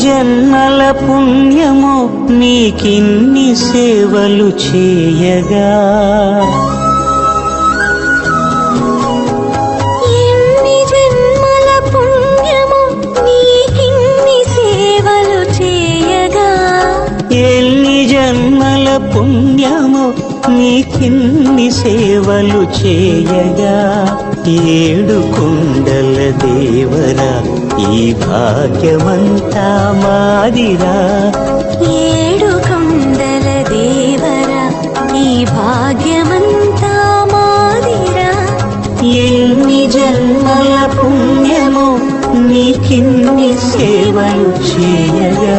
జన్మల పుణ్యమో నీకిన్ని సేవలు చేయగా, ఎన్ని జన్మల పుణ్యమో నీకిన్ని సేవలు చేయగా, ఎన్ని జన్మల పుణ్యమో నీకిన్ని సేవలు చేయగా, ఏడు కొండల దేవరా ఈ భాగ్యమంతా మాదిరా, ఏడు కొండల దేవరా ఈ భాగ్యమంతా మాదిరా, ఎన్ని జన్మల పుణ్యమో నీకిన్ని సేవలు చేయగా.